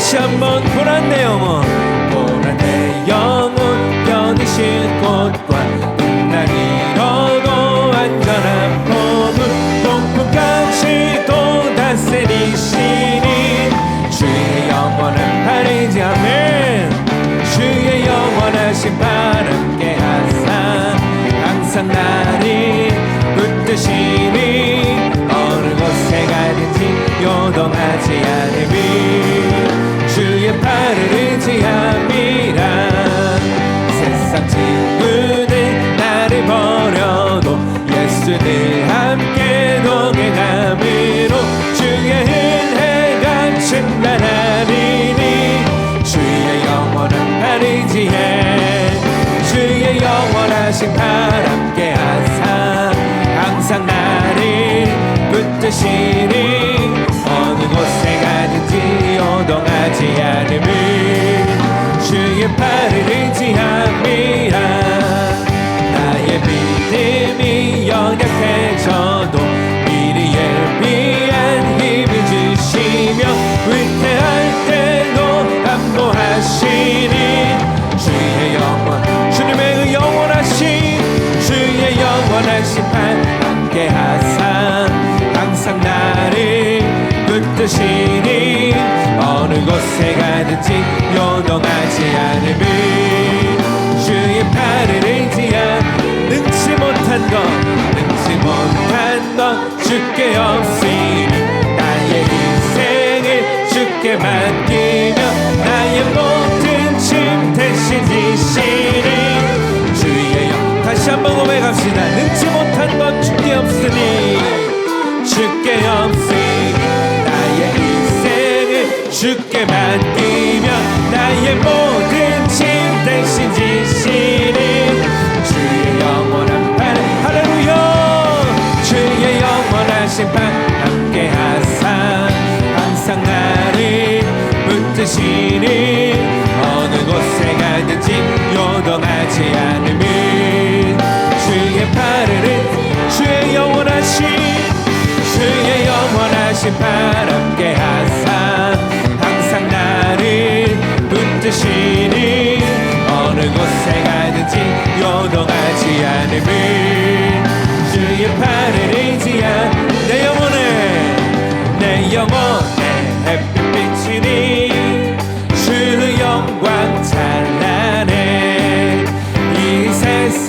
다시 한번 고난 내 영혼, 고난 내 영혼, 변이신 꽃과 눈날 잃어도 안전한 포도, 동풍같이 또 다스리시니 주의 영원한 팔이지. 아멘. 주의 영원하신 발 함께 하사 항상 나를 붙드시니 어느 곳에 가든지 요동하지 않으니 주의 팔을 의지함이라. 세상 친구들 나를 버려도 예수 늘 함께 동행함으로 주의 은혜가 충만하리니 주의 영원한 발 의지해. 주의 영원하신 발 함께 하사 항상 나를 붙드시니 어느 곳에 가든지 요동하지 않음을 주의 팔을 의지함이라. 나의 믿음이 연약해져도 미리에 위한 힘을 주시며 위태할 때도 안보하시니 주의 영원, 주님의 그 영원하신 주의 영원하신 발 함께 하사 항상 나를 붙드시니 어느 곳에 가든지 요동하지 않음을 주의 팔을 의지한. 능치 못한 것 주께 없으니 나의 인생을 주께 맡기며 나의 모든 짐 대신 지시니 주의 영. 다시 한번 고백합시다. 능치 못한 것 주께 없으니 주께 없으니 나의 인생을 주께 맡기며 나의 모든 짐 대신 지시니 주의 영원한 발. 할렐루야. 주의 영원하신 발 함께 하사 항상 나를 붙드시니 어느 곳에 가든지 요동하지 않음을 주의 팔을 주의 영원하신 주의 영원하신 발 함께 하사 항상 나를 붙드시니 어느 곳에 가든지 요동하지 않음을 주의 팔을 의지한. 내 영혼의 햇빛 비치니 주 영광 찬란해. 이 세상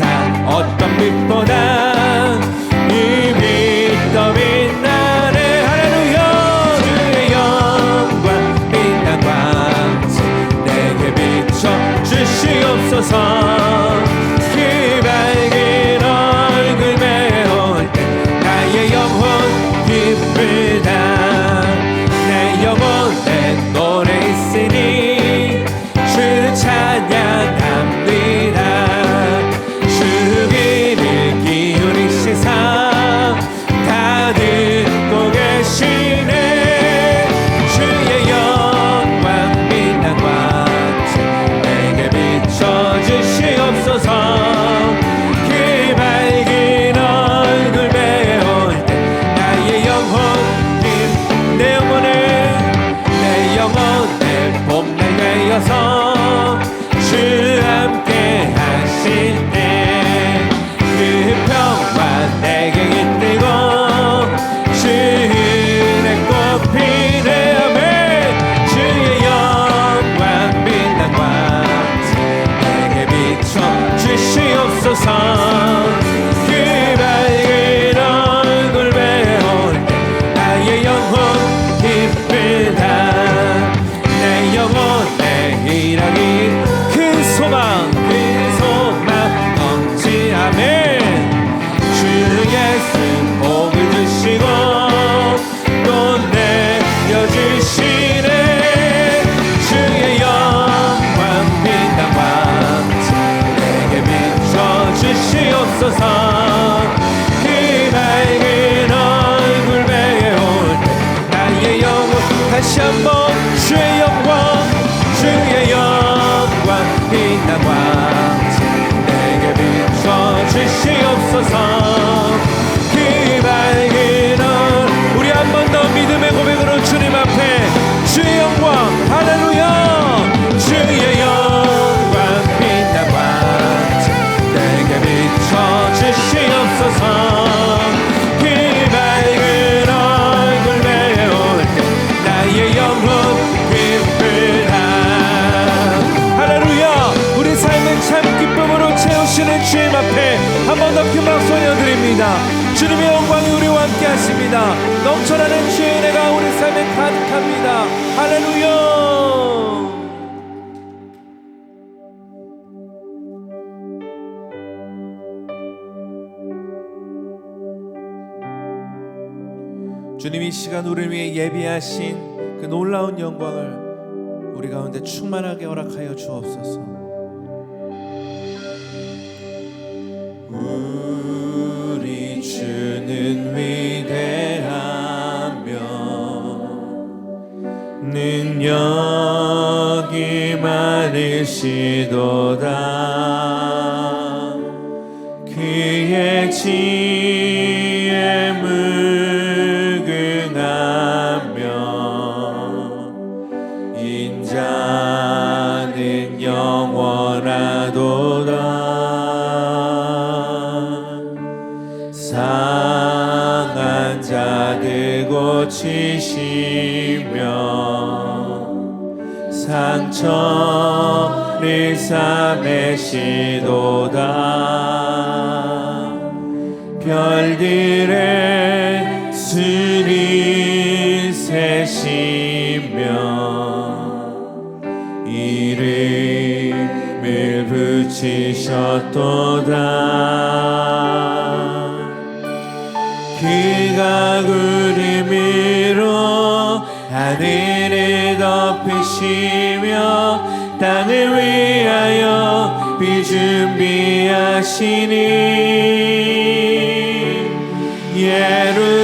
어떤 빛보다 이 빛 더 빛나네. 할렐루야. 주의 영광 빛난 광채 내게 비춰 주시옵소서. 그 밝은 얼굴 메울 때 나의 영혼 기쁘다. 내 영혼에 노래 있으니 주 찬양합니다. 주 귀를 기울이시사 다 듣고 계시네. 주의 영광 빛난 광채 내게 비춰주시 주님의 영광이 우리와 함께 하십니다. 넘쳐나는 주의 은혜가 우리 삶에 가득합니다. 할렐루야. 주님이 이 시간 우리를 위해 예비하신 그 놀라운 영광을 우리 가운데 충만하게 허락하여 주옵소서. 우리 주는 위대하며 능력이 많으시도다. 그의 지혜 인자는 영원하도다. 상한 자들 고치시며 상처를 싸매시도다. 별들의 수를 세시며 이름을 붙이셨도다. 그가 구름으로 하늘을 덮으시며 땅을 위하여 비 준비하시니 예루살렘아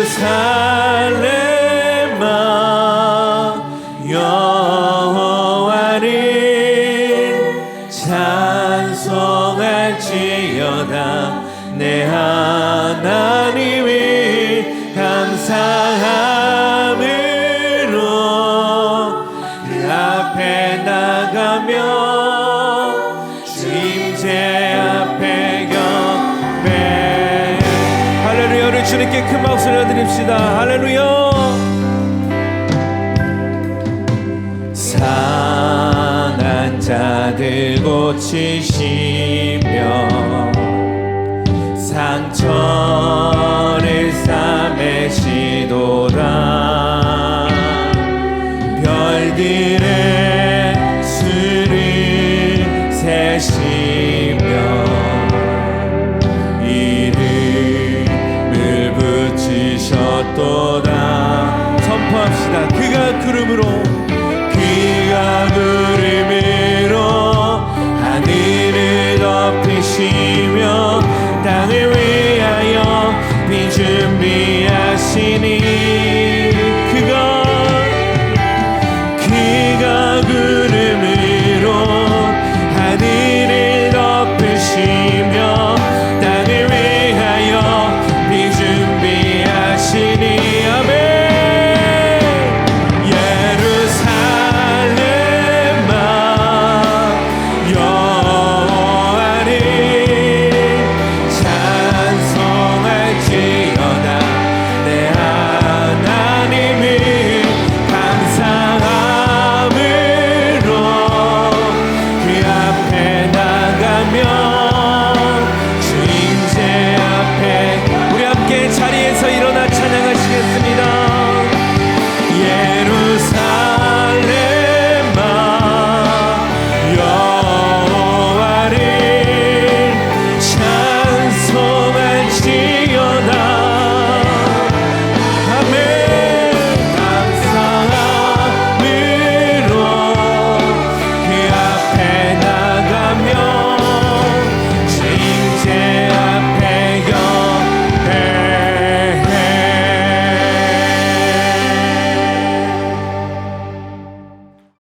여호와를 찬송할지어다. 내 하나님을 감사함으로 그 앞에 나가며 주임제 앞에 경배. 할렐루야. 우리 주님께 큰 박수 올려드립시다. 할렐루야. 상한 자들 고치시며 상처를 싸매시도다. 별들의 수를 세시며 이름을 붙이셨도다. 선포합시다. 그가 구름으로 하늘을 덮으시며 땅을 위하여 비 준비하시니 그가 구름으로 하늘을 덮으시며 땅을 위하여 비 준비하시니 아멘.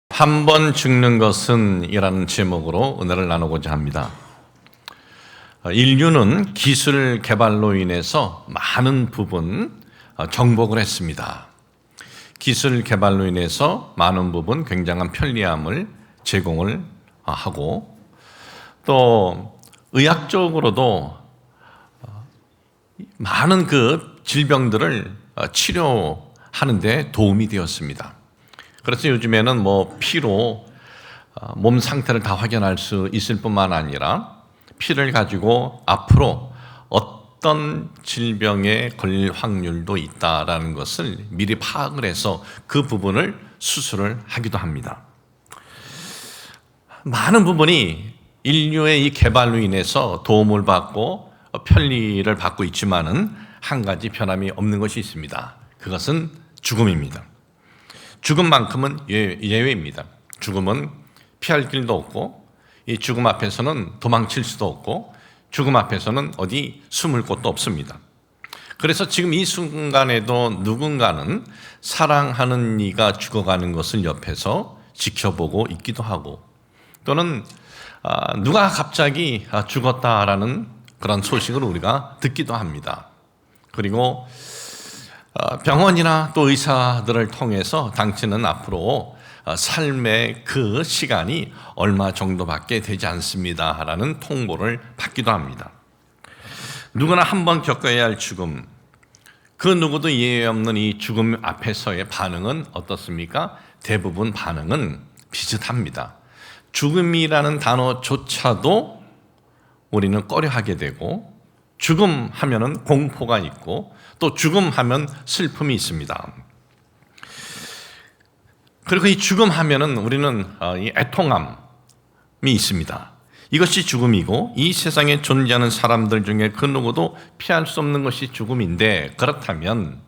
한 번 죽는 것은 이라는 제목으로 은혜를 나누고자 합니다. 인류는 기술 개발로 인해서 많은 부분 정복을 했습니다. 기술 개발로 인해서 많은 부분 굉장한 편리함을 제공을 하고 또 의학적으로도 많은 그 질병들을 치료하는 데 도움이 되었습니다. 그래서 요즘에는 피로 몸 상태를 다 확인할 수 있을 뿐만 아니라 피를 가지고 앞으로 어떤 어떤 질병에 걸릴 확률도 있다라는 것을 미리 파악을 해서 그 부분을 수술을 하기도 합니다. 많은 부분이 인류의 이 개발로 인해서 도움을 받고 편리를 받고 있지만은 한 가지 변함이 없는 것이 있습니다. 그것은 죽음입니다. 죽음만큼은 예외입니다. 죽음은 피할 길도 없고 이 죽음 앞에서는 도망칠 수도 없고 죽음 앞에서는 어디 숨을 곳도 없습니다. 그래서 지금 이 순간에도 누군가는 사랑하는 이가 죽어가는 것을 옆에서 지켜보고 있기도 하고 또는 누가 갑자기 죽었다라는 그런 소식을 우리가 듣기도 합니다. 그리고 병원이나 또 의사들을 통해서 당신은 앞으로 삶의 그 시간이 얼마 정도밖에 되지 않습니다라는 통보를 받기도 합니다. 누구나 한번 겪어야 할 죽음, 그 누구도 예외 없는 이 죽음 앞에서의 반응은 어떻습니까? 대부분 반응은 비슷합니다. 죽음이라는 단어조차도 우리는 꺼려하게 되고 죽음 하면은 공포가 있고 또 죽음 하면 슬픔이 있습니다. 그리고 이 죽음 하면은 우리는 이 애통함이 있습니다. 이것이 죽음이고 이 세상에 존재하는 사람들 중에 그 누구도 피할 수 없는 것이 죽음인데 그렇다면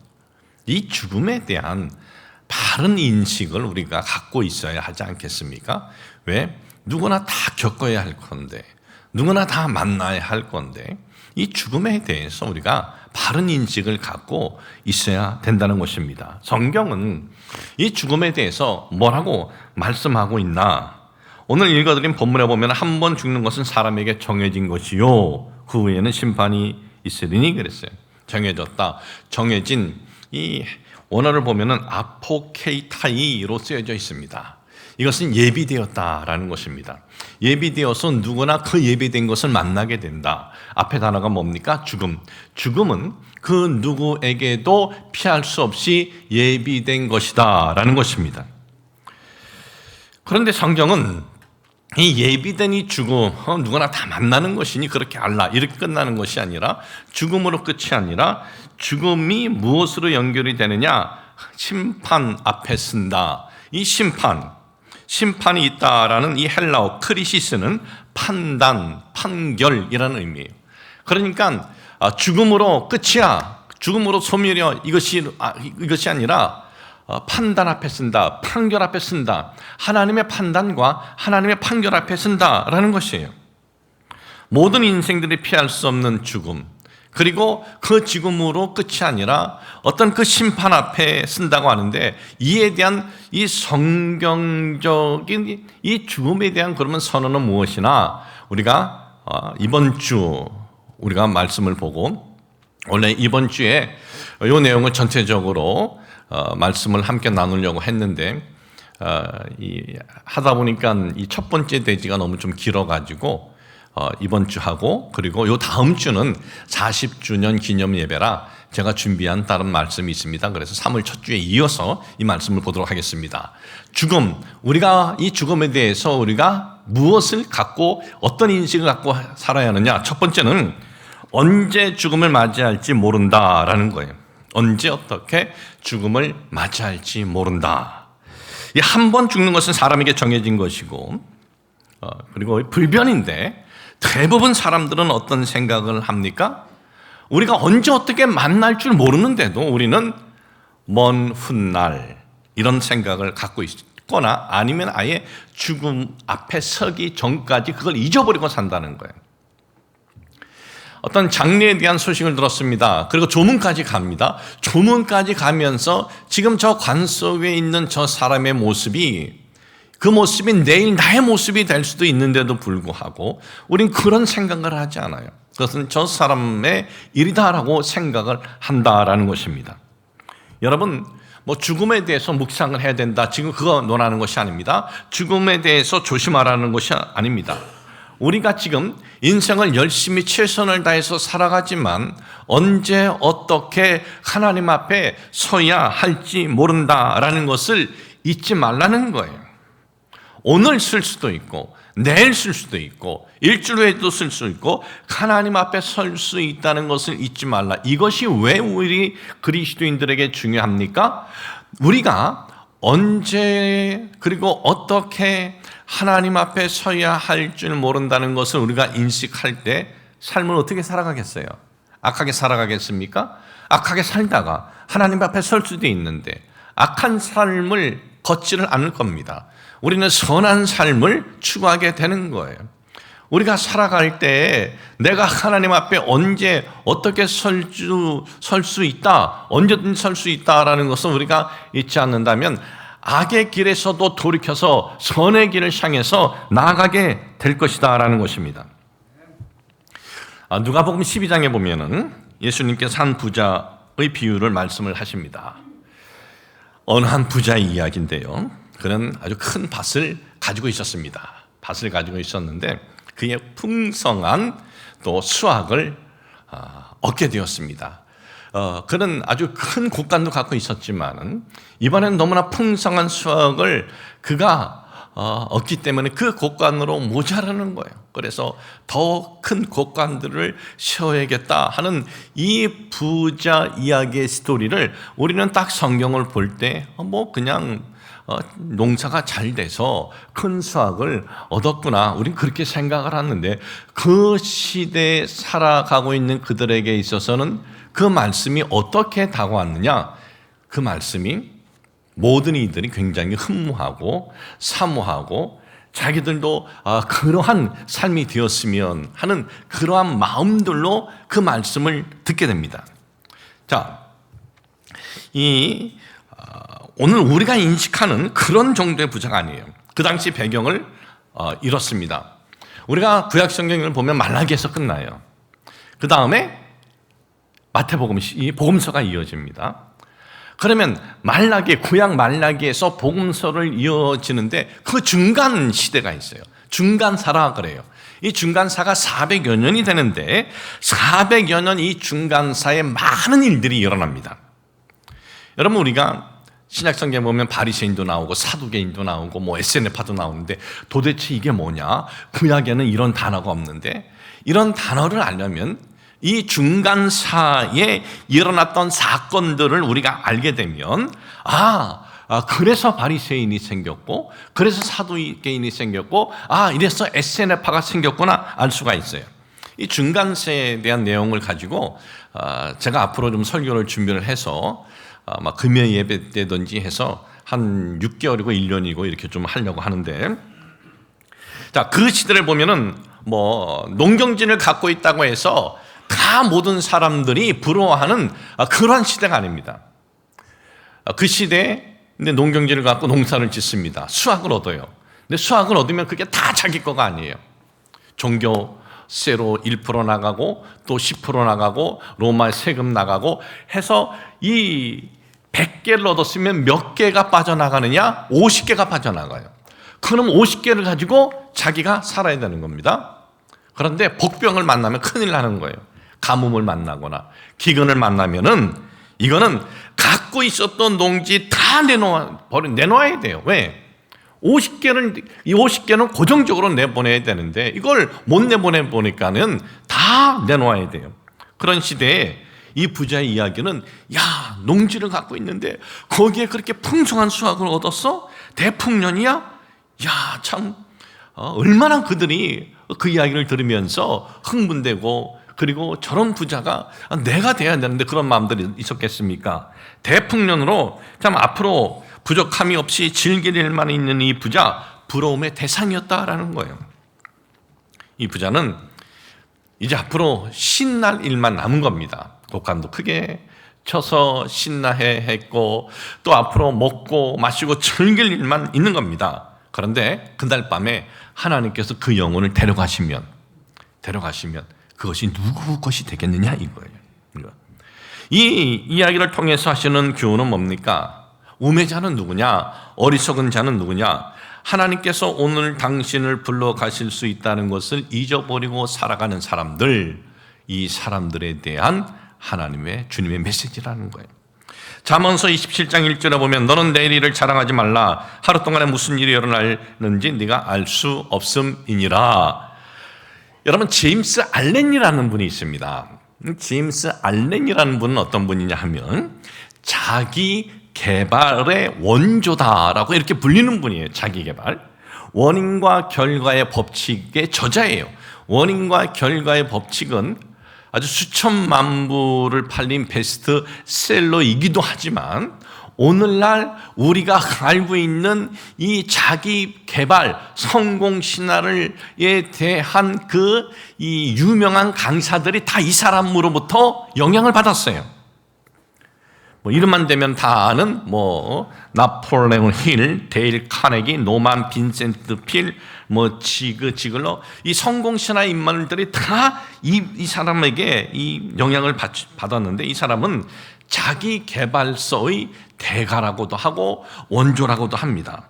이 죽음에 대한 바른 인식을 우리가 갖고 있어야 하지 않겠습니까? 왜? 누구나 다 겪어야 할 건데 누구나 다 만나야 할 건데 이 죽음에 대해서 우리가 바른 인식을 갖고 있어야 된다는 것입니다. 성경은 이 죽음에 대해서 뭐라고 말씀하고 있나? 오늘 읽어드린 본문에 보면 한 번 죽는 것은 사람에게 정해진 것이요 그 후에는 심판이 있으리니 그랬어요. 정해졌다. 정해진 이 원어를 보면 아포케이타이로 쓰여져 있습니다. 이것은 예비되었다라는 것입니다. 예비되어서 누구나 그 예비된 것을 만나게 된다. 앞에 단어가 뭡니까? 죽음. 죽음은 그 누구에게도 피할 수 없이 예비된 것이다 라는 것입니다. 그런데 성경은 이 예비된 이 죽음, 누구나 다 만나는 것이니 그렇게 알라 이렇게 끝나는 것이 아니라 죽음으로 끝이 아니라 죽음이 무엇으로 연결이 되느냐? 심판 앞에 쓴다. 이 심판이 있다라는 이 헬라어 크리시스는 판단, 판결이라는 의미예요. 그러니까 죽음으로 끝이야, 죽음으로 소멸이야 이것이 아니라 판단 앞에 쓴다, 판결 앞에 쓴다. 하나님의 판단과 하나님의 판결 앞에 쓴다라는 것이에요. 모든 인생들이 피할 수 없는 죽음, 그리고 그 죽음으로 끝이 아니라 어떤 그 심판 앞에 쓴다고 하는데 이에 대한 이 성경적인 이 죽음에 대한 그러면 선언은 무엇이나 우리가 이번 주 우리가 말씀을 보고 원래 이번 주에 이 내용을 전체적으로 말씀을 함께 나누려고 했는데 하다 보니까 이 첫 번째 대지가 너무 좀 길어가지고 이번 주 하고 그리고 요 다음 주는 40주년 기념 예배라 제가 준비한 다른 말씀이 있습니다. 그래서 3월 첫 주에 이어서 이 말씀을 보도록 하겠습니다. 죽음, 우리가 이 죽음에 대해서 우리가 무엇을 갖고 어떤 인식을 갖고 살아야 하느냐? 첫 번째는 언제 죽음을 맞이할지 모른다라는 거예요. 언제 어떻게 죽음을 맞이할지 모른다. 이 한 번 죽는 것은 사람에게 정해진 것이고 그리고 불변인데 대부분 사람들은 어떤 생각을 합니까? 우리가 언제 어떻게 만날 줄 모르는데도 우리는 먼 훗날 이런 생각을 갖고 있거나 아니면 아예 죽음 앞에 서기 전까지 그걸 잊어버리고 산다는 거예요. 어떤 장례에 대한 소식을 들었습니다. 그리고 조문까지 갑니다. 조문까지 가면서 지금 저 관 속에 있는 저 사람의 모습이 그 모습이 내일 나의 모습이 될 수도 있는데도 불구하고 우린 그런 생각을 하지 않아요. 그것은 저 사람의 일이다라고 생각을 한다라는 것입니다. 여러분, 죽음에 대해서 묵상을 해야 된다. 지금 그거 논하는 것이 아닙니다. 죽음에 대해서 조심하라는 것이 아닙니다. 우리가 지금 인생을 열심히 최선을 다해서 살아가지만 언제 어떻게 하나님 앞에 서야 할지 모른다라는 것을 잊지 말라는 거예요. 오늘 쓸 수도 있고 내일 쓸 수도 있고 일주일 후에도 쓸 수 있고 하나님 앞에 설 수 있다는 것을 잊지 말라. 이것이 왜 우리 그리스도인들에게 중요합니까? 우리가 언제 그리고 어떻게 하나님 앞에 서야 할 줄 모른다는 것을 우리가 인식할 때 삶을 어떻게 살아가겠어요? 악하게 살아가겠습니까? 악하게 살다가 하나님 앞에 설 수도 있는데 악한 삶을 걷지를 않을 겁니다. 우리는 선한 삶을 추구하게 되는 거예요. 우리가 살아갈 때 내가 하나님 앞에 언제 어떻게 설 수 있다, 언제든 설 수 있다라는 것을 우리가 잊지 않는다면 악의 길에서도 돌이켜서 선의 길을 향해서 나아가게 될 것이다라는 것입니다. 누가복음 12장에 보면은 예수님께서 한 부자의 비유를 말씀을 하십니다. 어느 한 부자의 이야기인데요. 그는 아주 큰 밭을 가지고 있었습니다. 밭을 가지고 있었는데 그의 풍성한 또 수확을 얻게 되었습니다. 그는 아주 큰 곡간도 갖고 있었지만은 이번엔 너무나 풍성한 수확을 그가 얻기 때문에 그 곡간으로 모자라는 거예요. 그래서 더 큰 곡간들을 세워야겠다 하는 이 부자 이야기의 스토리를 우리는 딱 성경을 볼 때 그냥 농사가 잘 돼서 큰 수확을 얻었구나. 우린 그렇게 생각을 하는데 그 시대에 살아가고 있는 그들에게 있어서는 그 말씀이 어떻게 다가왔느냐? 그 말씀이 모든 이들이 굉장히 흠모하고 사모하고 자기들도 그러한 삶이 되었으면 하는 그러한 마음들로 그 말씀을 듣게 됩니다. 자, 오늘 우리가 인식하는 그런 정도의 부자가 아니에요. 그 당시 배경을 이렇습니다. 우리가 구약 성경을 보면 말라기에서 끝나요. 그 다음에 마태복음, 이 복음서가 이어집니다. 그러면 구약 말라기에서 복음서를 이어지는데 그 중간 시대가 있어요. 중간사라 그래요. 이 중간사가 400여 년이 되는데 400여 년 이 중간사에 많은 일들이 일어납니다. 여러분, 우리가 신약성경에 보면 바리새인도 나오고 사두개인도 나오고 에세네파도 나오는데 도대체 이게 뭐냐? 구약에는 이런 단어가 없는데 이런 단어를 알려면 이 중간사에 일어났던 사건들을 우리가 알게 되면 그래서 바리새인이 생겼고 그래서 사두개인이 생겼고 이래서 에세네파가 생겼구나 알 수가 있어요. 이 중간세에 대한 내용을 가지고 제가 앞으로 좀 설교를 준비를 해서 금요 예배 때든지 해서 한 6개월이고 1년이고 이렇게 좀 하려고 하는데, 자, 그 시대를 보면은 농경진을 갖고 있다고 해서 다 모든 사람들이 부러워하는 그러한 시대가 아닙니다. 그 시대에 농경지를 갖고 농사를 짓습니다. 수확을 얻어요. 근데 수확을 얻으면 그게 다 자기 거가 아니에요. 종교세로 1% 나가고 또 10% 나가고 로마 세금 나가고 해서 이 100개를 얻었으면 몇 개가 빠져나가느냐? 50개가 빠져나가요. 그럼 50개를 가지고 자기가 살아야 되는 겁니다. 그런데 복병을 만나면 큰일 나는 거예요. 가뭄을 만나거나 기근을 만나면은 이거는 갖고 있었던 농지 다 내놓아야 돼요. 왜? 50개는 고정적으로 내보내야 되는데 이걸 못 내보내보니까는 다 내놓아야 돼요. 그런 시대에 이 부자의 이야기는 농지를 갖고 있는데 거기에 그렇게 풍성한 수확을 얻었어? 대풍년이야? 참 얼마나 그들이 그 이야기를 들으면서 흥분되고 그리고 저런 부자가 내가 돼야 되는데 그런 마음들이 있었겠습니까? 대풍년으로 참 앞으로 부족함이 없이 즐길 일만 있는 이 부자, 부러움의 대상이었다라는 거예요. 이 부자는 이제 앞으로 신날 일만 남은 겁니다. 곡간도 크게 쳐서 신나해 했고 또 앞으로 먹고 마시고 즐길 일만 있는 겁니다. 그런데 그날 밤에 하나님께서 그 영혼을 데려가시면 그것이 누구 것이 되겠느냐 이거예요. 이 이야기를 통해서 하시는 교훈은 뭡니까? 우매자는 누구냐? 어리석은 자는 누구냐? 하나님께서 오늘 당신을 불러가실 수 있다는 것을 잊어버리고 살아가는 사람들, 이 사람들에 대한 하나님의 주님의 메시지라는 거예요. 잠언서 27장 1절에 보면 너는 내일 일을 자랑하지 말라. 하루 동안에 무슨 일이 일어날는지 네가 알 수 없음이니라. 여러분, 제임스 알렌이라는 분이 있습니다. 제임스 알렌이라는 분은 어떤 분이냐 하면 자기 개발의 원조다라고 이렇게 불리는 분이에요. 자기 개발. 원인과 결과의 법칙의 저자예요. 원인과 결과의 법칙은 아주 수천만 부를 팔린 베스트셀러이기도 하지만 오늘날 우리가 알고 있는 이 자기 개발 성공 신화에 대한 이 유명한 강사들이 다 이 사람으로부터 영향을 받았어요. 뭐 이름만 대면 다 아는 나폴레옹 힐, 데일 카네기, 노만 빈센트 필, 지글러, 이 성공 신화 인물들이 다 이 사람에게 이 영향을 받았는데, 이 사람은 자기 개발서의 대가라고도 하고 원조라고도 합니다.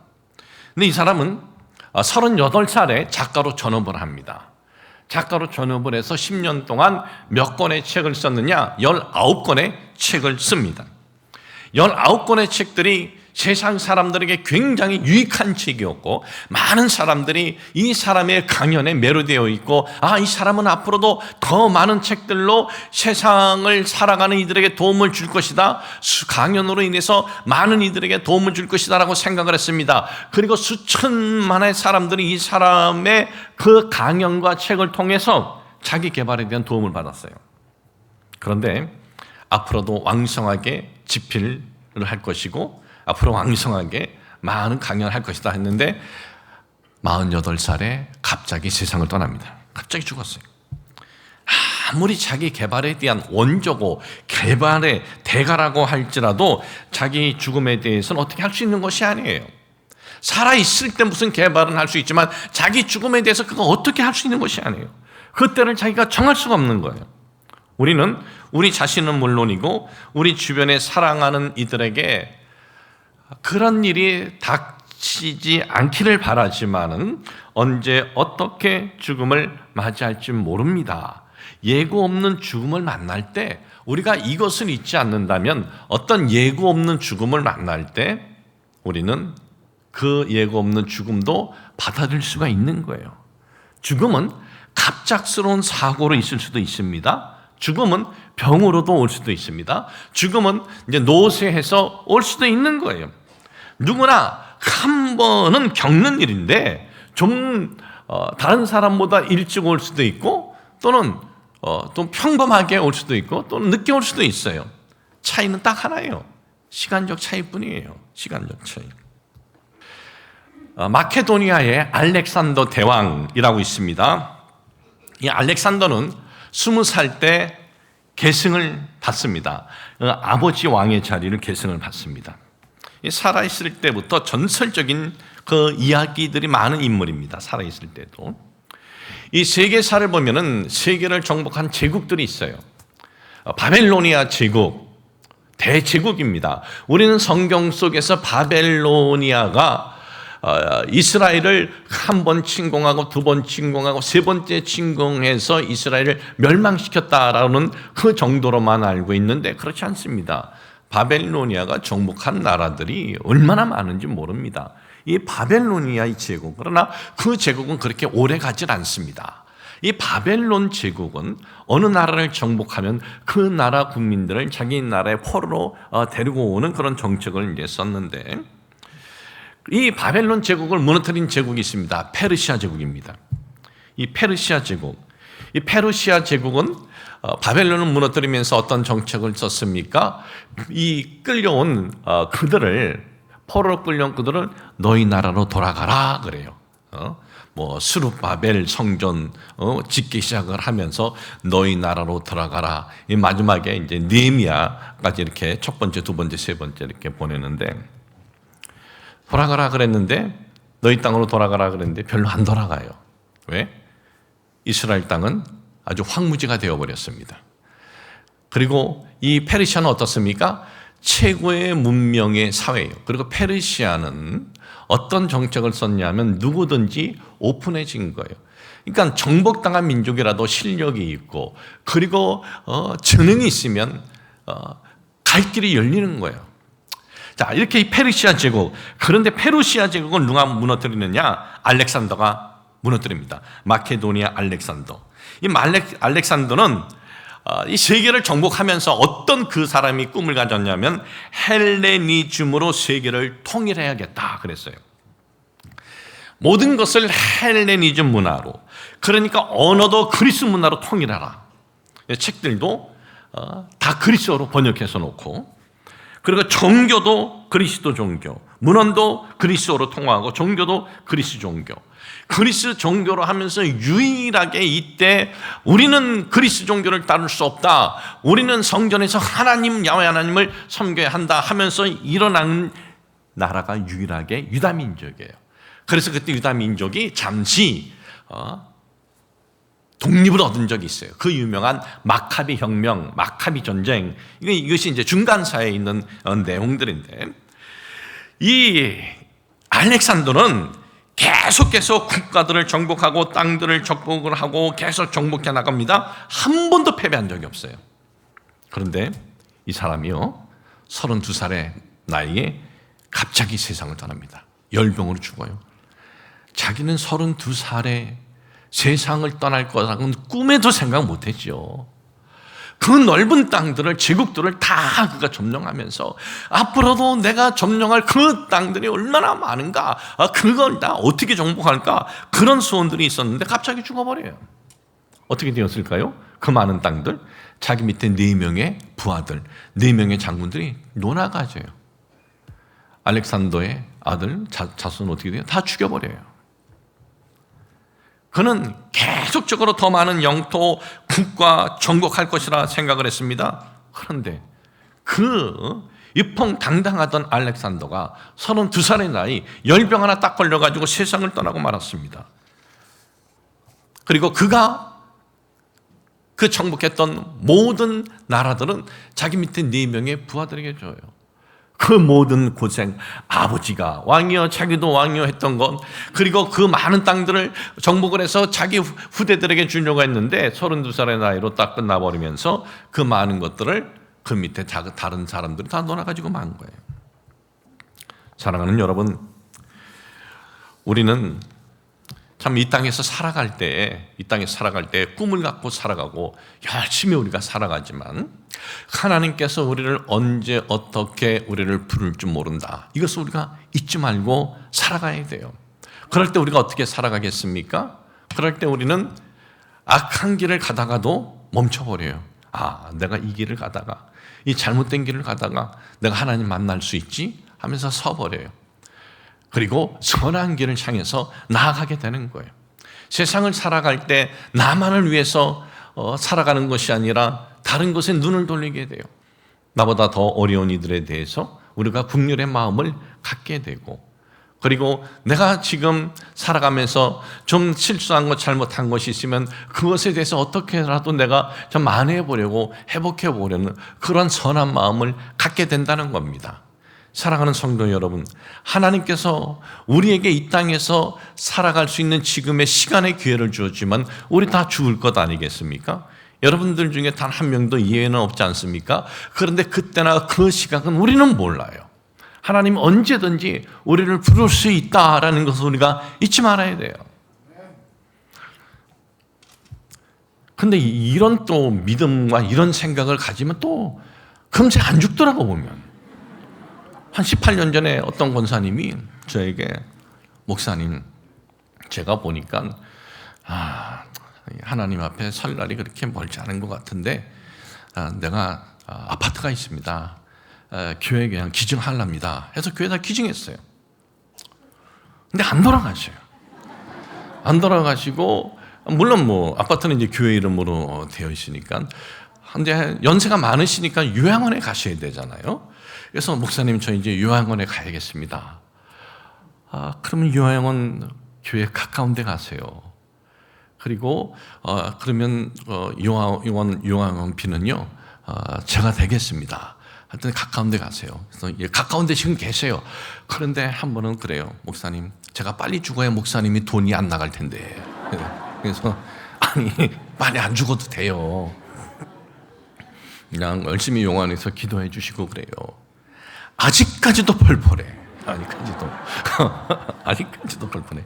근데 이 사람은 38살에 작가로 전업을 합니다. 작가로 전업을 해서 10년 동안 몇 권의 책을 썼느냐? 19권의 책을 씁니다. 19권의 책들이 세상 사람들에게 굉장히 유익한 책이었고, 많은 사람들이 이 사람의 강연에 매료되어 있고, 이 사람은 앞으로도 더 많은 책들로 세상을 살아가는 이들에게 도움을 줄 것이다, 강연으로 인해서 많은 이들에게 도움을 줄 것이다 라고 생각을 했습니다. 그리고 수천만의 사람들이 이 사람의 그 강연과 책을 통해서 자기 개발에 대한 도움을 받았어요. 그런데 앞으로도 왕성하게 집필을 할 것이고 앞으로 왕성하게 많은 강연을 할 것이다 했는데 48살에 갑자기 세상을 떠납니다. 갑자기 죽었어요. 아무리 자기 개발에 대한 원조고 개발의 대가라고 할지라도 자기 죽음에 대해서는 어떻게 할 수 있는 것이 아니에요. 살아있을 때 무슨 개발은 할 수 있지만 자기 죽음에 대해서 그거 어떻게 할 수 있는 것이 아니에요. 그때를 자기가 정할 수가 없는 거예요. 우리는 우리 자신은 물론이고 우리 주변에 사랑하는 이들에게 그런 일이 닥치지 않기를 바라지만은 언제 어떻게 죽음을 맞이할지 모릅니다. 예고 없는 죽음을 만날 때 우리가 이것을 잊지 않는다면 어떤 예고 없는 죽음을 만날 때 우리는 그 예고 없는 죽음도 받아들일 수가 있는 거예요. 죽음은 갑작스러운 사고로 있을 수도 있습니다. 죽음은 병으로도 올 수도 있습니다. 죽음은 이제 노쇠해서 올 수도 있는 거예요. 누구나 한 번은 겪는 일인데 좀 다른 사람보다 일찍 올 수도 있고 또는 좀 평범하게 올 수도 있고 또는 늦게 올 수도 있어요. 차이는 딱 하나예요. 시간적 차이뿐이에요. 시간적 차이. 마케도니아의 알렉산더 대왕이라고 있습니다. 이 알렉산더는 20살 때 계승을 받습니다. 아버지 왕의 자리를 계승을 받습니다. 살아있을 때부터 전설적인 그 이야기들이 많은 인물입니다. 살아있을 때도. 이 세계사를 보면은 세계를 정복한 제국들이 있어요. 바벨로니아 제국, 대제국입니다. 우리는 성경 속에서 바벨로니아가 이스라엘을 한 번 침공하고 두 번 침공하고 세 번째 침공해서 이스라엘을 멸망시켰다라는 그 정도로만 알고 있는데 그렇지 않습니다. 바벨로니아가 정복한 나라들이 얼마나 많은지 모릅니다. 이 바벨로니아의 제국, 그러나 그 제국은 그렇게 오래 가질 않습니다. 이 바벨론 제국은 어느 나라를 정복하면 그 나라 국민들을 자기 나라의 포로로 데리고 오는 그런 정책을 이제 썼는데 이 바벨론 제국을 무너뜨린 제국이 있습니다. 페르시아 제국입니다. 이 페르시아 제국은 바벨론을 무너뜨리면서 어떤 정책을 썼습니까? 이 끌려온 포로로 끌려온 그들을 너희 나라로 돌아가라 그래요. 스룹바벨 성전 짓기 시작을 하면서 너희 나라로 돌아가라. 이 마지막에 이제 느헤미야까지 이렇게 첫 번째, 두 번째, 세 번째 이렇게 보내는데 돌아가라 그랬는데 너희 땅으로 돌아가라 그랬는데 별로 안 돌아가요. 왜? 이스라엘 땅은 아주 황무지가 되어버렸습니다. 그리고 이 페르시아는 어떻습니까? 최고의 문명의 사회예요. 그리고 페르시아는 어떤 정책을 썼냐면 누구든지 오픈해진 거예요. 그러니까 정복당한 민족이라도 실력이 있고 그리고 재능이 있으면 갈 길이 열리는 거예요. 자, 이렇게 이 페르시아 제국, 그런데 페르시아 제국은 누가 무너뜨리느냐? 알렉산더가 무너뜨립니다. 마케도니아 알렉산더. 이 알렉산더는 이 세계를 정복하면서 어떤 그 사람이 꿈을 가졌냐면 헬레니즘으로 세계를 통일해야겠다 그랬어요. 모든 것을 헬레니즘 문화로, 그러니까 언어도 그리스 문화로 통일하라. 책들도 다 그리스어로 번역해서 놓고, 그리고 종교도 그리스도 종교, 문헌도 그리스어로 통하고 종교도 그리스 종교. 그리스 종교로 하면서 유일하게 이때 우리는 그리스 종교를 따를 수 없다, 우리는 성전에서 하나님, 야훼 하나님을 섬겨야 한다 하면서 일어난 나라가 유일하게 유다 민족이에요. 그래서 그때 유다 민족이 잠시 독립을 얻은 적이 있어요. 그 유명한 마카비 혁명, 마카비 전쟁, 이것이 이제 중간사에 있는 내용들인데, 이 알렉산더는 계속해서 국가들을 정복하고 땅들을 정복을 하고 계속 정복해 나갑니다. 한 번도 패배한 적이 없어요. 그런데 이 사람이요, 32살의 나이에 갑자기 세상을 떠납니다. 열병으로 죽어요. 자기는 32살에 세상을 떠날 거라고는 꿈에도 생각 못했죠. 그 넓은 땅들을, 제국들을 다 그가 점령하면서 앞으로도 내가 점령할 그 땅들이 얼마나 많은가, 그걸 다 어떻게 정복할까, 그런 소원들이 있었는데 갑자기 죽어버려요. 어떻게 되었을까요? 그 많은 땅들, 자기 밑에 4명의 부하들, 4명의 장군들이 논아가져요. 알렉산더의 아들 자손은 어떻게 돼요? 다 죽여버려요. 그는 계속적으로 더 많은 영토, 국가 정복할 것이라 생각을 했습니다. 그런데 그 위풍당당하던 알렉산더가 32살의 나이, 열병 하나 딱 걸려가지고 세상을 떠나고 말았습니다. 그리고 그가 그 정복했던 모든 나라들은 자기 밑에 4명의 부하들에게 줘요. 그 모든 고생, 아버지가 왕이요, 자기도 왕이요 했던 것, 그리고 그 많은 땅들을 정복을 해서 자기 후대들에게 주려고 했는데 32살의 나이로 딱 끝나버리면서 그 많은 것들을 그 밑에 다른 사람들이 다 놀아가지고 만 거예요. 사랑하는 여러분, 우리는 참 이 땅에서 살아갈 때 꿈을 갖고 살아가고 열심히 우리가 살아가지만 하나님께서 우리를 언제 어떻게 우리를 부를 줄 모른다. 이것을 우리가 잊지 말고 살아가야 돼요. 그럴 때 우리가 어떻게 살아가겠습니까? 그럴 때 우리는 악한 길을 가다가도 멈춰버려요. 내가 이 길을 가다가, 이 잘못된 길을 가다가 내가 하나님 만날 수 있지 하면서 서버려요. 그리고 선한 길을 향해서 나아가게 되는 거예요. 세상을 살아갈 때 나만을 위해서 살아가는 것이 아니라 다른 것에 눈을 돌리게 돼요. 나보다 더 어려운 이들에 대해서 우리가 긍휼의 마음을 갖게 되고, 그리고 내가 지금 살아가면서 좀 실수한 것, 잘못한 것이 있으면 그것에 대해서 어떻게라도 내가 좀 만회해 보려고, 회복해 보려는 그런 선한 마음을 갖게 된다는 겁니다. 사랑하는 성도 여러분, 하나님께서 우리에게 이 땅에서 살아갈 수 있는 지금의 시간의 기회를 주었지만 우리 다 죽을 것 아니겠습니까? 여러분들 중에 단 한 명도 예외는 없지 않습니까? 그런데 그때나 그 시각은 우리는 몰라요. 하나님 언제든지 우리를 부를 수 있다라는 것을 우리가 잊지 말아야 돼요. 근데 이런 또 믿음과 이런 생각을 가지면 또 금세 안 죽더라고. 보면 한 18년 전에 어떤 권사님이 저에게, 목사님, 제가 보니까 하나님 앞에 설 날이 그렇게 멀지 않은 것 같은데 내가 아파트가 있습니다. 교회에 그냥 기증하랍니다 해서 교회에다 기증했어요. 근데 안 돌아가셔요. 안 돌아가시고, 물론 뭐 아파트는 이제 교회 이름으로 되어 있으니까, 근데 연세가 많으시니까 요양원에 가셔야 되잖아요. 그래서 목사님, 저 이제 요양원에 가야겠습니다. 그러면 요양원 교회 가까운 데 가세요. 그리고 그러면 요양원비는요 제가 대겠습니다. 하여튼 가까운 데 가세요. 그래서 가까운 데 지금 계세요. 그런데 한 번은 그래요. 목사님, 제가 빨리 죽어야 목사님이 돈이 안 나갈 텐데. 그래서 아니, 빨리 안 죽어도 돼요. 그냥 열심히 용안에서 기도해 주시고 그래요. 아직까지도 펄펄해. 아직까지도 펄펄해.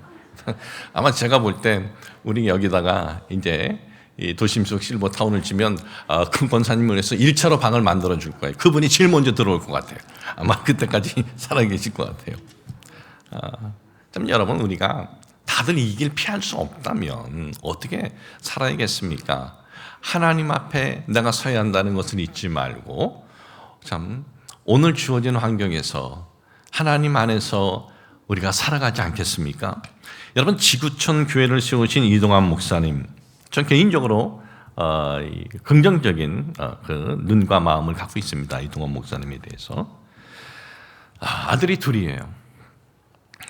아마 제가 볼 때 우리 여기다가 이제 이 도심속 실버타운을 지면 큰 권사님을 해서 1차로 방을 만들어 줄 거예요. 그분이 제일 먼저 들어올 것 같아요. 아마 그때까지 살아계실 것 같아요. 참 여러분, 우리가 다들 이 길 피할 수 없다면 어떻게 살아야겠습니까? 하나님 앞에 내가 서야 한다는 것을 잊지 말고, 참 오늘 주어진 환경에서 하나님 안에서 우리가 살아가지 않겠습니까? 여러분, 지구촌 교회를 세우신 이동환 목사님, 전 개인적으로 긍정적인 그 눈과 마음을 갖고 있습니다. 이동환 목사님에 대해서. 아들이 둘이에요.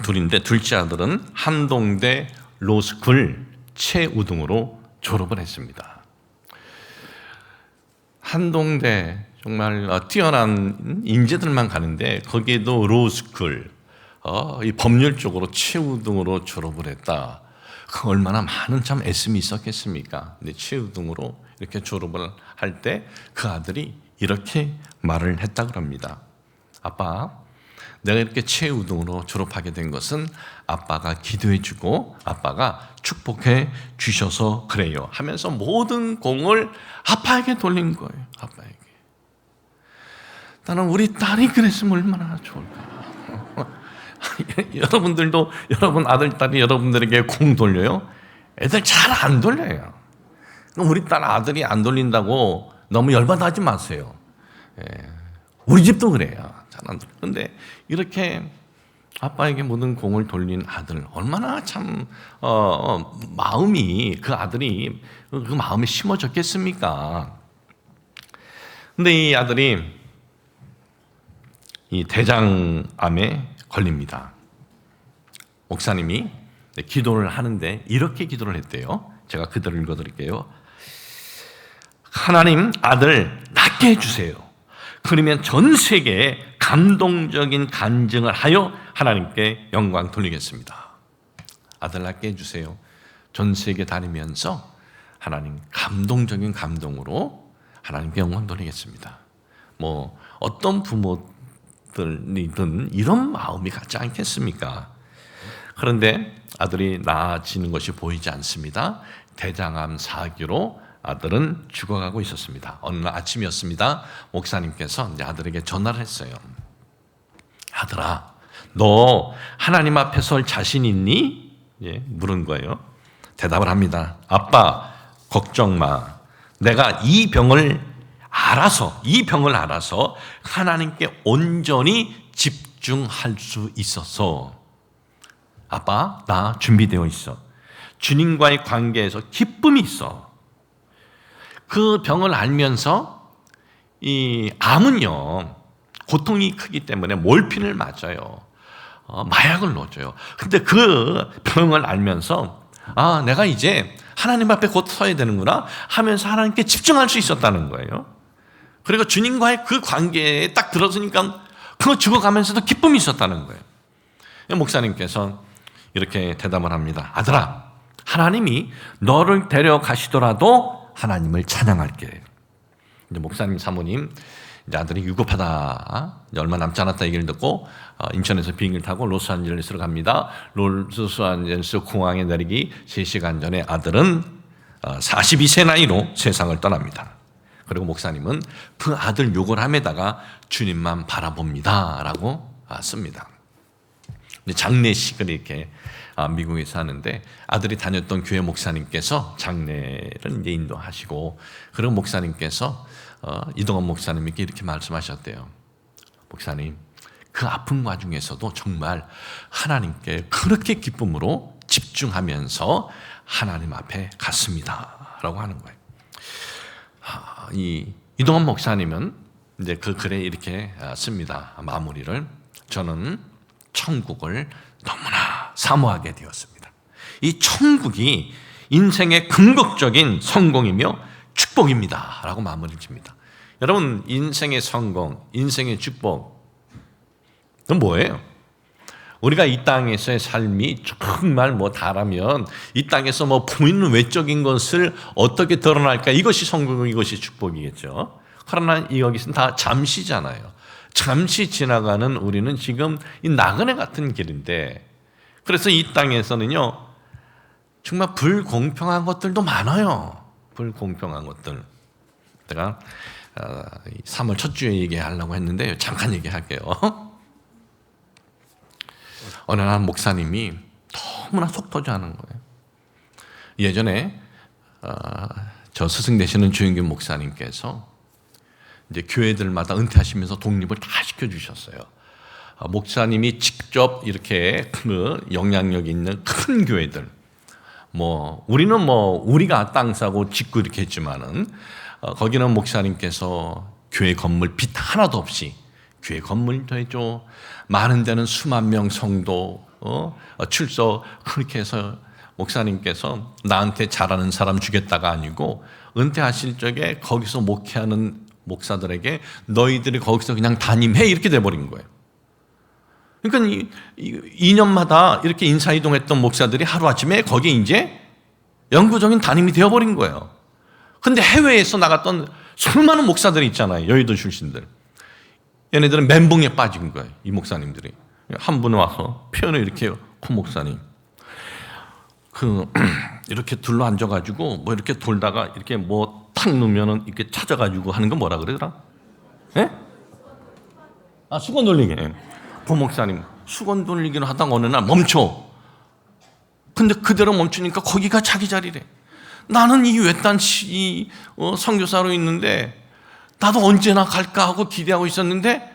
둘인데 둘째 아들은 한동대 로스쿨 최우등으로 졸업을 했습니다. 한동대 정말 뛰어난 인재들만 가는데 거기에도 로스쿨, 이 법률 쪽으로 최우등으로 졸업을 했다. 그 얼마나 많은 참 애씀이 있었겠습니까? 근데 최우등으로 이렇게 졸업을 할 때 그 아들이 이렇게 말을 했다 그럽니다. 아빠, 내가 이렇게 최우등으로 졸업하게 된 것은 아빠가 기도해주고 아빠가 축복해 주셔서 그래요 하면서 모든 공을 아빠에게 돌린 거예요. 아빠에게. 나는 우리 딸이 그랬으면 얼마나 좋을까. 여러분들도 여러분 아들, 딸이 여러분들에게 공 돌려요? 애들 잘 안 돌려요. 우리 딸, 아들이 안 돌린다고 너무 열받아하지 마세요. 우리 집도 그래요. 잘 안 돌려. 근데 이렇게 아빠에게 모든 공을 돌린 아들, 얼마나 참 마음이, 그 아들이 그 마음에 심어졌겠습니까? 근데 이 아들이 이 대장암에 걸립니다. 목사님이 기도를 하는데 이렇게 기도를 했대요. 제가 그대로 읽어드릴게요. 하나님, 아들 낫게 해주세요. 그러면 전 세계에 감동적인 간증을 하여 하나님께 영광 돌리겠습니다. 아들 낫게 해주세요. 전 세계 다니면서 하나님 감동적인 감동으로 하나님께 영광 돌리겠습니다. 뭐 어떤 부모들이든 이런 마음이 같지 않겠습니까? 그런데 아들이 나아지는 것이 보이지 않습니다. 대장암 4기로 아들은 죽어가고 있었습니다. 어느 날 아침이었습니다. 목사님께서 이제 아들에게 전화를 했어요. 아들아, 너 하나님 앞에 설 자신 있니? 물은 거예요. 대답을 합니다. 아빠, 걱정 마. 내가 이 병을 알아서 하나님께 온전히 집중할 수 있어서 아빠, 나 준비되어 있어. 주님과의 관계에서 기쁨이 있어. 그 병을 알면서 이 암은요, 고통이 크기 때문에 몰핀을 맞아요. 마약을 넣어줘요. 근데 그 병을 알면서 내가 이제 하나님 앞에 곧 서야 되는구나 하면서 하나님께 집중할 수 있었다는 거예요. 그리고 주님과의 그 관계에 딱 들어서니까 그거 죽어가면서도 기쁨이 있었다는 거예요. 목사님께서 이렇게 대답을 합니다. 아들아, 하나님이 너를 데려가시더라도 하나님을 찬양할게. 이제 목사님 사모님, 이제 아들이 위급하다, 얼마 남지 않았다 얘기를 듣고 인천에서 비행기를 타고 로스안젤레스로 갑니다. 로스안젤레스 공항에 내리기 3시간 전에 아들은 42세 나이로 세상을 떠납니다. 그리고 목사님은 그 아들 욕을 함에다가 주님만 바라봅니다 라고 씁니다. 장례식을 이렇게 미국에서 하는데 아들이 다녔던 교회 목사님께서 장례를 이제 인도하시고, 그리고 목사님께서 이동환 목사님에게 이렇게 말씀하셨대요. 목사님, 그 아픈 와중에서도 정말 하나님께 그렇게 기쁨으로 집중하면서 하나님 앞에 갔습니다 라고 하는 거예요. 이동환 목사님은 이제 그 글에 이렇게 씁니다. 마무리를. 저는 천국을 너무나 사모하게 되었습니다. 이 천국이 인생의 궁극적인 성공이며 축복입니다 라고 마무리를 칩니다. 여러분, 인생의 성공, 인생의 축복, 그건 뭐예요? 우리가 이 땅에서의 삶이 정말 다라면 이 땅에서 보이는 외적인 것을 어떻게 드러날까? 이것이 성공, 이것이 축복이겠죠. 그러나 여기서는 다 잠시잖아요. 잠시 지나가는 우리는 지금 이 나그네 같은 길인데, 그래서 이 땅에서는요 정말 불공평한 것들도 많아요. 불공평한 것들. 제가 3월 첫 주에 얘기하려고 했는데 잠깐 얘기할게요. 어느 날 목사님이 너무나 속 터져하는 거예요. 예전에 저 스승 되시는 주영균 목사님께서 이제 교회들마다 은퇴하시면서 독립을 다 시켜주셨어요. 목사님이 직접 이렇게 그 영향력 있는 큰 교회들, 뭐 우리는 뭐 우리가 땅 사고 짓고 이렇게 했지만은 거기는 목사님께서 교회 건물 빚 하나도 없이 교회 건물도 해줘, 많은 데는 수만 명 성도 출석, 그렇게 해서 목사님께서 나한테 잘하는 사람 주겠다가 아니고 은퇴하실 적에 거기서 목회하는 목사들에게 너희들이 거기서 그냥 담임해 이렇게 돼버린 거예요. 그러니까 2년마다 이렇게 인사이동했던 목사들이 하루아침에 거기에 이제 영구적인 담임이 되어버린 거예요. 근데 해외에서 나갔던 수많은 목사들이 있잖아요. 여의도 출신들. 얘네들은 멘붕에 빠진 거예요. 이 목사님들이. 한 분 와서 표현을 이렇게 해요. 고 목사님. 이렇게 둘러 앉아가지고 뭐 이렇게 돌다가 이렇게 뭐 탁 놓으면은 이렇게 찾아가지고 하는 건 뭐라 그러더라? 예? 수건 돌리기. 고 목사님, 수건 돌리기를 하다가 어느 날 멈춰. 근데 그대로 멈추니까 거기가 자기 자리래. 나는 이 외딴 선교사로 있는데 나도 언제나 갈까 하고 기대하고 있었는데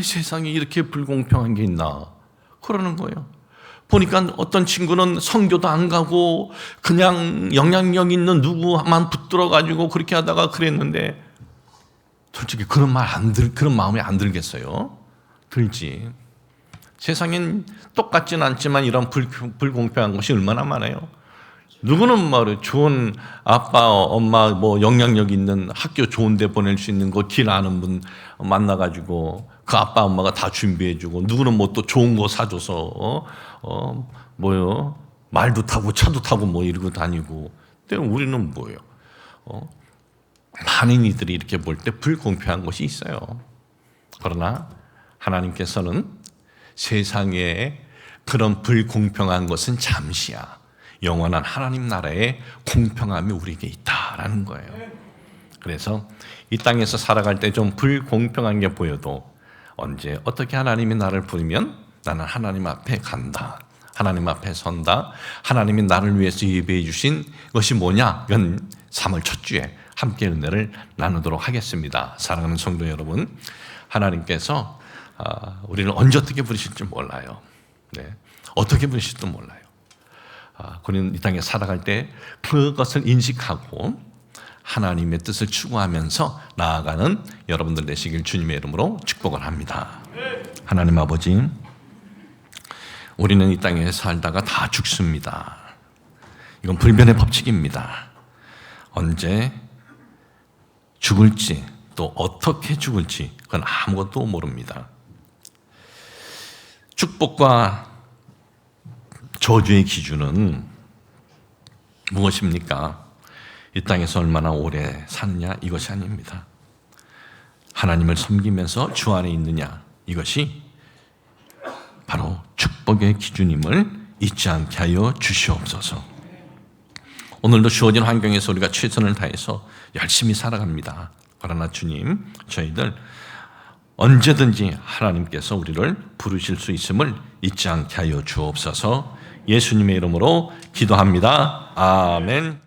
세상에 이렇게 불공평한 게 있나 그러는 거예요. 보니까 어떤 친구는 선교도 안 가고 그냥 영향력 있는 누구만 붙들어가지고 그렇게 하다가 그랬는데 솔직히 그런 마음이 안 들겠어요? 들지. 세상엔 똑같진 않지만 이런 불공평한 것이 얼마나 많아요. 누구는 말이에요. 좋은 아빠, 엄마, 뭐 영향력 있는 학교 좋은 데 보낼 수 있는 거 길 아는 분 만나가지고 그 아빠, 엄마가 다 준비해주고 누구는 뭐 또 좋은 거 사줘서 말도 타고 차도 타고 뭐 이러고 다니고. 근데 우리는 뭐예요? 많은 이들이 이렇게 볼 때 불공평한 것이 있어요. 그러나 하나님께서는 세상에 그런 불공평한 것은 잠시야. 영원한 하나님 나라의 공평함이 우리에게 있다라는 거예요. 그래서 이 땅에서 살아갈 때 좀 불공평한 게 보여도 언제 어떻게 하나님이 나를 부르면 나는 하나님 앞에 간다. 하나님 앞에 선다. 하나님이 나를 위해서 예배해 주신 것이 뭐냐? 이건 3월 첫 주에 함께 은혜를 나누도록 하겠습니다. 사랑하는 성도 여러분, 하나님께서 우리를 언제 어떻게 부르실지 몰라요. 네. 어떻게 부르실지도 몰라요. 우리는 이 땅에 살아갈 때 그것을 인식하고 하나님의 뜻을 추구하면서 나아가는 여러분들 되시길 주님의 이름으로 축복을 합니다. 하나님 아버지, 우리는 이 땅에 살다가 다 죽습니다. 이건 불변의 법칙입니다. 언제 죽을지 또 어떻게 죽을지 그건 아무것도 모릅니다. 축복과 저주의 기준은 무엇입니까? 이 땅에서 얼마나 오래 사느냐 이것이 아닙니다. 하나님을 섬기면서 주 안에 있느냐 이것이 바로 축복의 기준임을 잊지 않게 하여 주시옵소서. 오늘도 주어진 환경에서 우리가 최선을 다해서 열심히 살아갑니다. 그러나 주님, 저희들 언제든지 하나님께서 우리를 부르실 수 있음을 잊지 않게 하여 주옵소서. 예수님의 이름으로 기도합니다. 아멘.